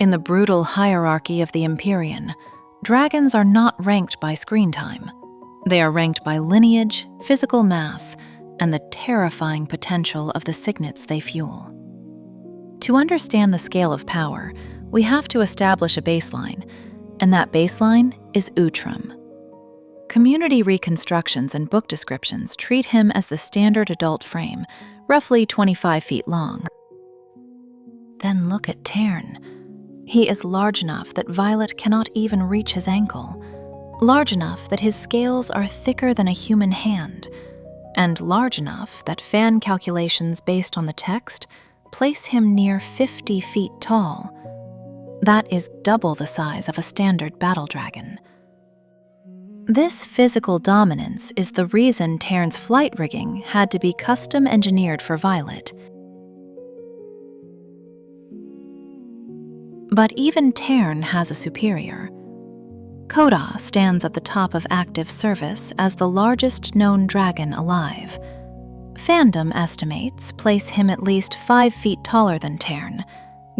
In the brutal hierarchy of the Empyrean, dragons are not ranked by screen time. They are ranked by lineage, physical mass, and the terrifying potential of the signets they fuel. To understand the scale of power, we have to establish a baseline, and that baseline is Outram. Community reconstructions and book descriptions treat him as the standard adult frame, roughly 25 feet long. Then look at Tairn. He is large enough that Violet cannot even reach his ankle, large enough that his scales are thicker than a human hand, and large enough that fan calculations based on the text place him near 50 feet tall. That is double the size of a standard battle dragon. This physical dominance is the reason Tairn's flight rigging had to be custom engineered for Violet. But even Tairn has a superior. Koda stands at the top of active service as the largest known dragon alive. Fandom estimates place him at least 5 feet taller than Tairn,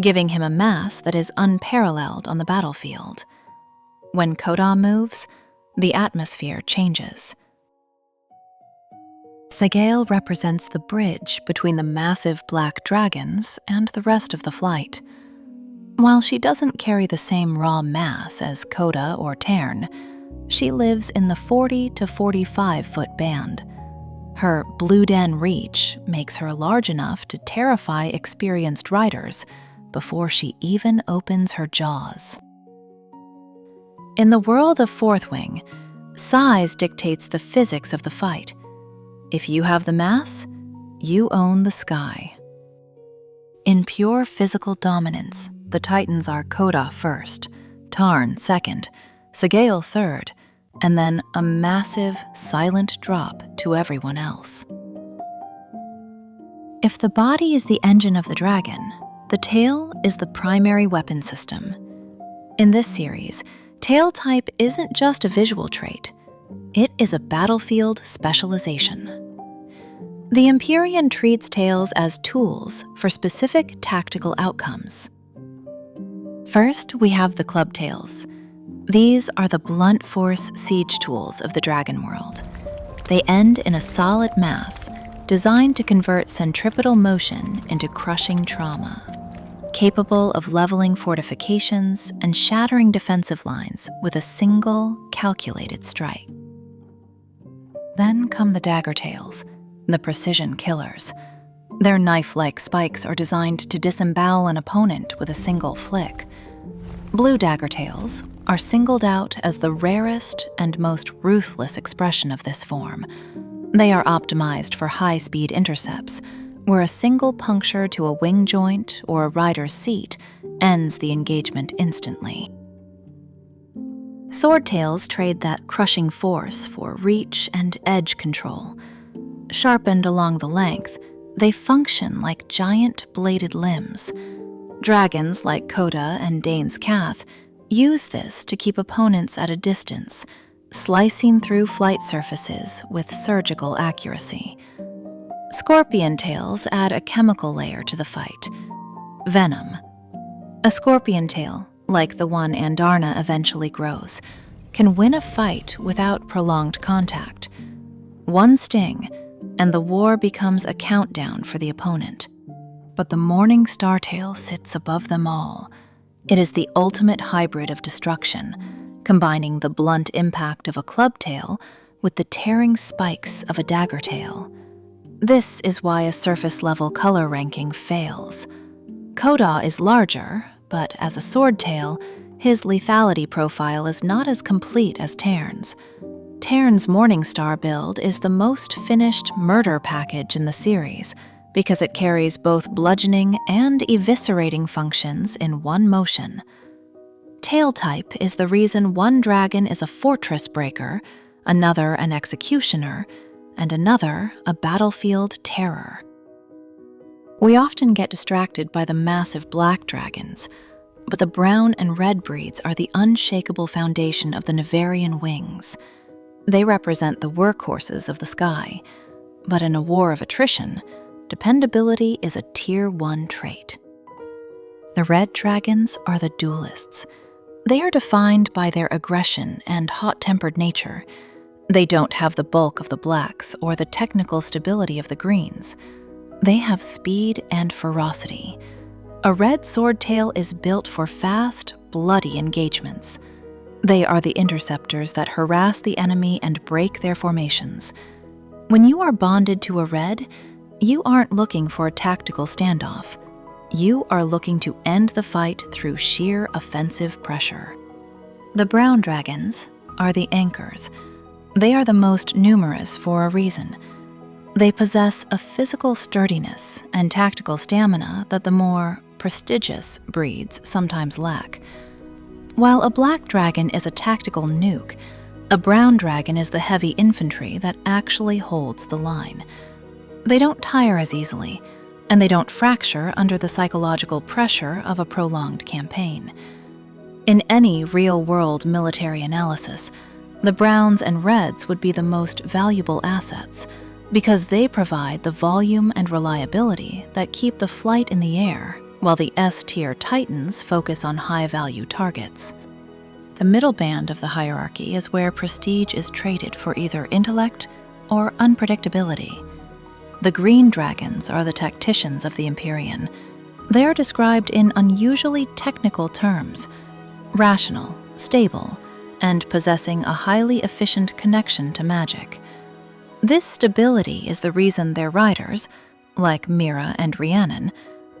giving him a mass that is unparalleled on the battlefield. When Koda moves, the atmosphere changes. Sgaeyl represents the bridge between the massive black dragons and the rest of the flight. While she doesn't carry the same raw mass as Koda or Tairn, she lives in the 40 to 45 foot band. Her blue den reach makes her large enough to terrify experienced riders before she even opens her jaws. In the world of Fourth Wing, size dictates the physics of the fight. If you have the mass, you own the sky. In pure physical dominance, the Titans are Koda first, Tairn second, Sgaeyl third, and then a massive, silent drop to everyone else. If the body is the engine of the dragon, the tail is the primary weapon system. In this series, tail type isn't just a visual trait, it is a battlefield specialization. The Empyrean treats tails as tools for specific tactical outcomes. First, we have the club tails. These are the blunt force siege tools of the dragon world. They end in a solid mass designed to convert centripetal motion into crushing trauma, capable of leveling fortifications and shattering defensive lines with a single, calculated strike. Then come the dagger tails, the precision killers. Their knife-like spikes are designed to disembowel an opponent with a single flick. Blue dagger tails are singled out as the rarest and most ruthless expression of this form. They are optimized for high-speed intercepts, where a single puncture to a wing joint or a rider's seat ends the engagement instantly. Swordtails trade that crushing force for reach and edge control. Sharpened along the length, they function like giant bladed limbs. Dragons like Koda and Dane's Cath use this to keep opponents at a distance, slicing through flight surfaces with surgical accuracy. Scorpion tails add a chemical layer to the fight: venom. A scorpion tail, like the one Andarna eventually grows, can win a fight without prolonged contact. One sting, and the war becomes a countdown for the opponent. But the Morning Star tail sits above them all. It is the ultimate hybrid of destruction, combining the blunt impact of a club tail with the tearing spikes of a dagger tail. This is why a surface-level color ranking fails. Koda is larger, but as a sword tail, his lethality profile is not as complete as Tairn's. Tairn's Morningstar build is the most finished murder package in the series because it carries both bludgeoning and eviscerating functions in one motion. Tail type is the reason one dragon is a fortress breaker, another an executioner, and another a battlefield terror. We often get distracted by the massive black dragons, but the brown and red breeds are the unshakable foundation of the Nevarian wings. They represent the workhorses of the sky, but in a war of attrition, dependability is a Tier 1 trait. The red dragons are the duelists. They are defined by their aggression and hot-tempered nature. They don't have the bulk of the blacks or the technical stability of the greens. They have speed and ferocity. A red swordtail is built for fast, bloody engagements. They are the interceptors that harass the enemy and break their formations. When you are bonded to a red, you aren't looking for a tactical standoff. You are looking to end the fight through sheer offensive pressure. The brown dragons are the anchors. They are the most numerous for a reason. They possess a physical sturdiness and tactical stamina that the more prestigious breeds sometimes lack. While a black dragon is a tactical nuke, a brown dragon is the heavy infantry that actually holds the line. They don't tire as easily, and they don't fracture under the psychological pressure of a prolonged campaign. In any real-world military analysis, the browns and reds would be the most valuable assets because they provide the volume and reliability that keep the flight in the air, while the S-tier titans focus on high-value targets. The middle band of the hierarchy is where prestige is traded for either intellect or unpredictability. The green dragons are the tacticians of the Empyrean. They are described in unusually technical terms: rational, stable, and possessing a highly efficient connection to magic. This stability is the reason their riders, like Mira and Rhiannon,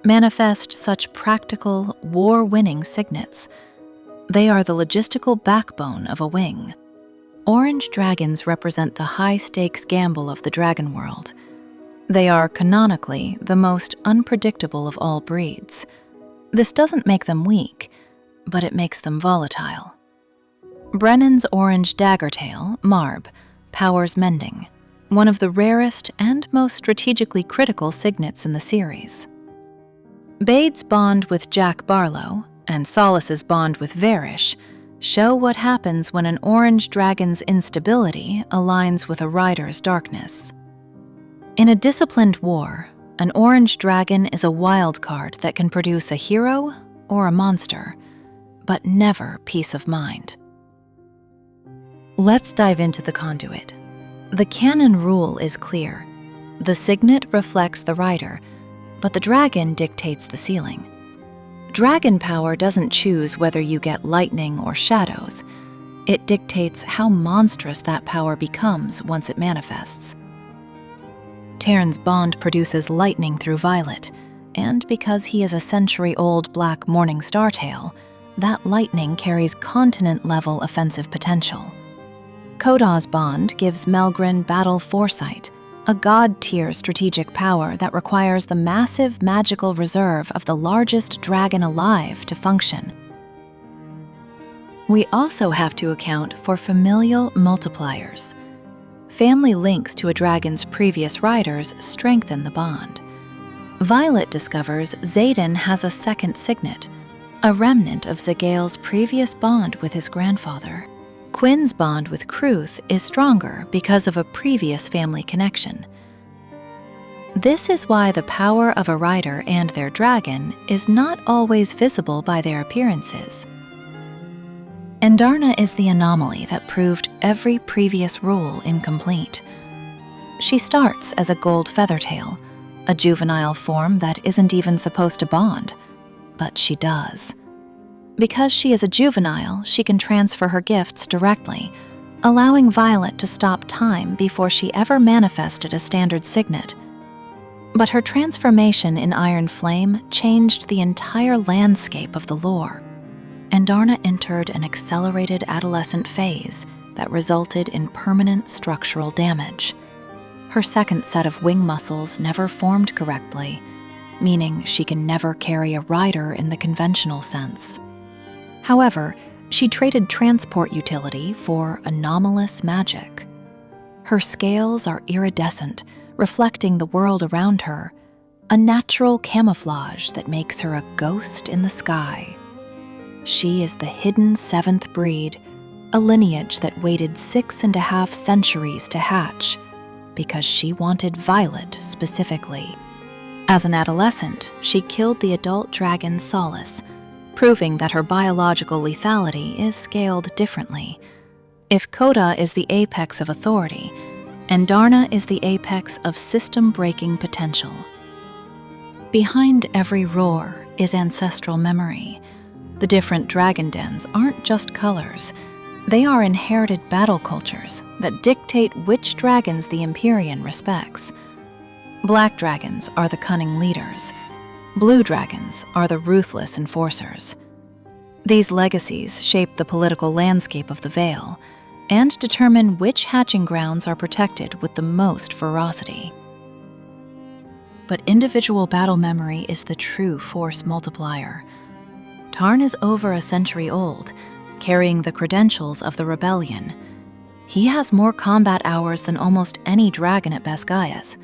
manifest such practical, war-winning signets. They are the logistical backbone of a wing. Orange dragons represent the high-stakes gamble of the dragon world. They are canonically the most unpredictable of all breeds. This doesn't make them weak, but it makes them volatile. Brennan's orange daggertail, Marb, powers mending, one of the rarest and most strategically critical signets in the series. Baide's bond with Jack Barlow and Solace's bond with Varish show what happens when an orange dragon's instability aligns with a rider's darkness. In a disciplined war, an orange dragon is a wild card that can produce a hero or a monster, but never peace of mind. Let's dive into the conduit. The canon rule is clear. The signet reflects the rider, but the dragon dictates the ceiling. Dragon power doesn't choose whether you get lightning or shadows. It dictates how monstrous that power becomes once it manifests. Tairn's bond produces lightning through Violet, and because he is a century-old black morning startail, that lightning carries continent-level offensive potential. Kodah's bond gives Melgren battle foresight, a god-tier strategic power that requires the massive magical reserve of the largest dragon alive to function. We also have to account for familial multipliers. Family links to a dragon's previous riders strengthen the bond. Violet discovers Xaden has a second signet, a remnant of Sgaeyl's previous bond with his grandfather. Quinn's bond with Kruth is stronger because of a previous family connection. This is why the power of a rider and their dragon is not always visible by their appearances. Andarna is the anomaly that proved every previous rule incomplete. She starts as a gold feathertail, a juvenile form that isn't even supposed to bond, but she does. Because she is a juvenile, she can transfer her gifts directly, allowing Violet to stop time before she ever manifested a standard signet. But her transformation in Iron Flame changed the entire landscape of the lore. Andarna entered an accelerated adolescent phase that resulted in permanent structural damage. Her second set of wing muscles never formed correctly, meaning she can never carry a rider in the conventional sense. However, she traded transport utility for anomalous magic. Her scales are iridescent, reflecting the world around her, a natural camouflage that makes her a ghost in the sky. She is the hidden seventh breed, a lineage that waited 6.5 centuries to hatch, because she wanted Violet specifically. As an adolescent, she killed the adult dragon Solace, proving that her biological lethality is scaled differently. If Coda is the apex of authority, Andarna is the apex of system-breaking potential. Behind every roar is ancestral memory. The different dragon dens aren't just colors. They are inherited battle cultures that dictate which dragons the Empyrean respects. Black dragons are the cunning leaders. Blue dragons are the ruthless enforcers. These legacies shape the political landscape of the Vale and determine which hatching grounds are protected with the most ferocity. But individual battle memory is the true force multiplier. Tairn is over a century old, carrying the credentials of the rebellion. He has more combat hours than almost any dragon at Basgiath.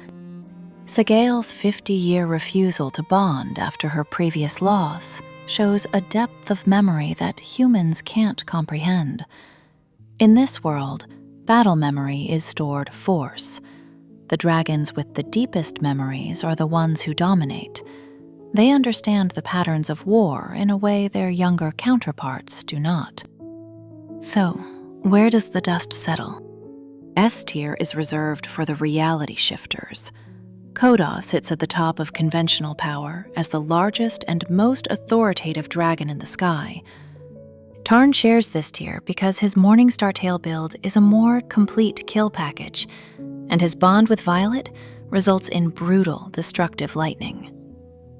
Sgaeyl's 50-year refusal to bond after her previous loss shows a depth of memory that humans can't comprehend. In this world, battle memory is stored force. The dragons with the deepest memories are the ones who dominate. They understand the patterns of war in a way their younger counterparts do not. So, where does the dust settle? S tier is reserved for the reality shifters. Coda sits at the top of conventional power as the largest and most authoritative dragon in the sky. Tairn shares this tier because his Morningstar tail build is a more complete kill package, and his bond with Violet results in brutal, destructive lightning.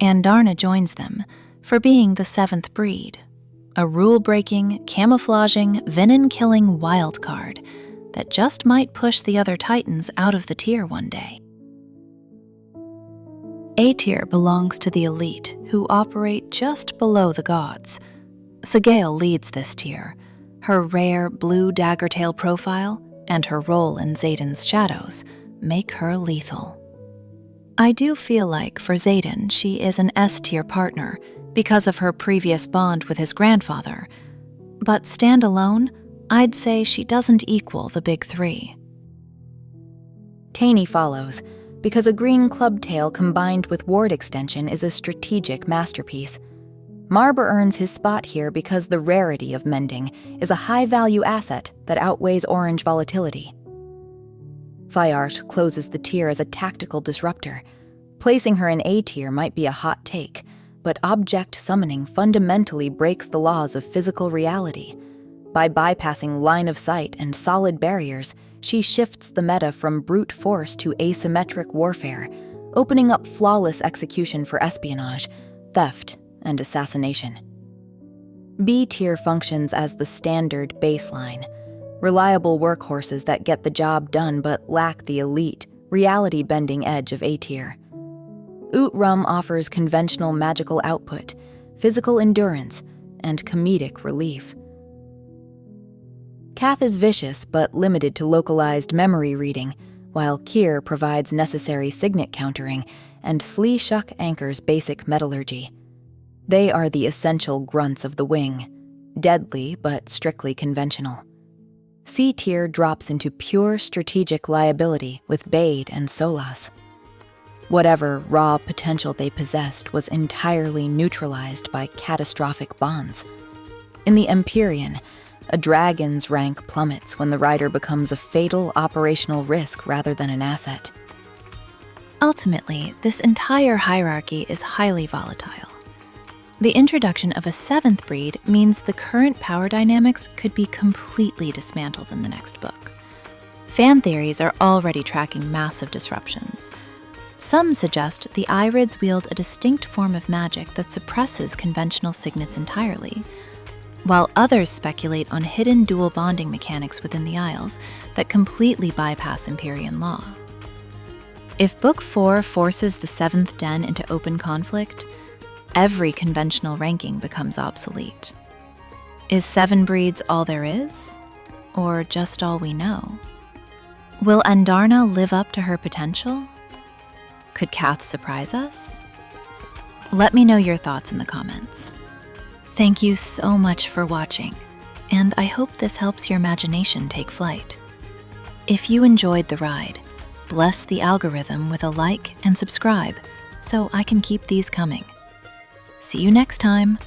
Andarna joins them for being the 7th breed, a rule-breaking, camouflaging, venom-killing wild card that just might push the other Titans out of the tier one day. A tier belongs to the elite, who operate just below the gods. Sgaeyl leads this tier. Her rare blue dagger-tail profile and her role in Xaden's shadows make her lethal. I do feel like, for Xaden, she is an S-tier partner because of her previous bond with his grandfather, but standalone, I'd say she doesn't equal the big three. Taney follows, because a green clubtail combined with ward extension is a strategic masterpiece. Marber earns his spot here because the rarity of mending is a high-value asset that outweighs orange volatility. Fayart closes the tier as a tactical disruptor. Placing her in A tier might be a hot take, but object summoning fundamentally breaks the laws of physical reality. By bypassing line of sight and solid barriers, she shifts the meta from brute force to asymmetric warfare, opening up flawless execution for espionage, theft, and assassination. B tier functions as the standard baseline, reliable workhorses that get the job done but lack the elite, reality-bending edge of A tier. Outrum offers conventional magical output, physical endurance, and comedic relief. Kath is vicious but limited to localized memory reading, while Kier provides necessary signet countering and Slee Shuck anchors basic metallurgy. They are the essential grunts of the wing, deadly but strictly conventional. C tier drops into pure strategic liability with Baide and Solas. Whatever raw potential they possessed was entirely neutralized by catastrophic bonds. In the Empyrean, a dragon's rank plummets when the rider becomes a fatal operational risk rather than an asset. Ultimately, this entire hierarchy is highly volatile. The introduction of a 7th breed means the current power dynamics could be completely dismantled in the next book. Fan theories are already tracking massive disruptions. Some suggest the Irids wield a distinct form of magic that suppresses conventional signets entirely, while others speculate on hidden dual bonding mechanics within the Isles that completely bypass Empyrean law. If Book 4 forces the 7th Den into open conflict, every conventional ranking becomes obsolete. Is 7 breeds all there is? Or just all we know? Will Andarna live up to her potential? Could Kath surprise us? Let me know your thoughts in the comments. Thank you so much for watching, and I hope this helps your imagination take flight. If you enjoyed the ride, bless the algorithm with a like and subscribe, so I can keep these coming. See you next time!